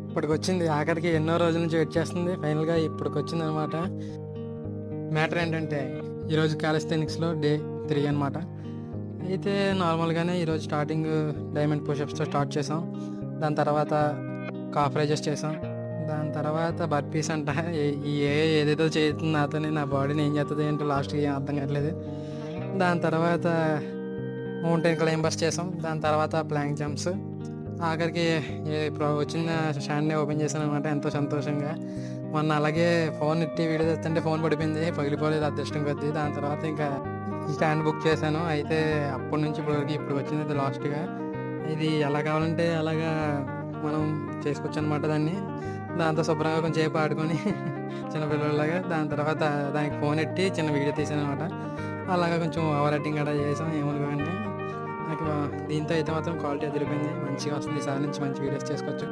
ఇప్పటికొచ్చింది. ఆఖరికి ఎన్నో రోజుల నుంచి వెయిట్ చేస్తుంది. ఫైనల్‌గా ఇప్పటికొచ్చిందనమాట. మ్యాటర్ ఏంటంటే, ఈరోజు కాలిస్థెనిక్స్‌లో డే 3 అనమాట. అయితే నార్మల్‌గానే ఈరోజు స్టార్టింగ్ డైమండ్ పుషప్స్‌తో స్టార్ట్ చేసాం. దాని తర్వాత కాఫ్ రైజెస్ చేసాం. దాని తర్వాత బర్పీస్ అంట. ఈ ఏఐ ఏదేదో చేస్తుంది నాతోని. నా బాడీని ఏం చేత్తదో ఏంటో లాస్ట్‌కి ఏం అర్థం కావట్లేదు. దాని తర్వాత మౌంటైన్ క్లైంబర్స్ చేసాం. దాని తర్వాత ప్లాంక్ జంప్స్. ఆఖరికి ఇప్పుడు వచ్చిన స్టాండ్‌ని ఓపెన్ చేశాననమాట ఎంతో సంతోషంగా. మొన్న అలాగే ఫోన్ ఎత్తి వీడియో తీస్తుంటే ఫోన్ పడిపోయింది. పగిలిపోలేదు అదృష్టం కొద్దీ. దాని తర్వాత ఇంకా ఈ స్టాండ్ బుక్ చేశాను. అయితే అప్పటి నుంచి ఇప్పటివరకు ఇప్పటికొచ్చింది ఇది లాస్ట్‌గా. ఇది ఎలా కావాలంటే అలాగా మనం చేసుకోవచ్చనమాట దాన్ని. దాంతో శుభ్రంగా కొంచెం సేపు ఆడుకొని చిన్న పిల్లోడిలాగా దాని తర్వాత దానికి ఫోన్ ఎట్టి చిన్న వీడియో తీశాననమాట. అలాగా కొంచెం ఓవర్ యాక్టింగ్ గట్టా చేసాం ఏమనుకోకండి. నాకు దీంతో అయితే మాత్రం క్వాలిటీ అదిరిపోయింది. మంచిగా వస్తుంది. ఈసారి నుంచి మంచి వీడియోస్ చేసుకోవచ్చు.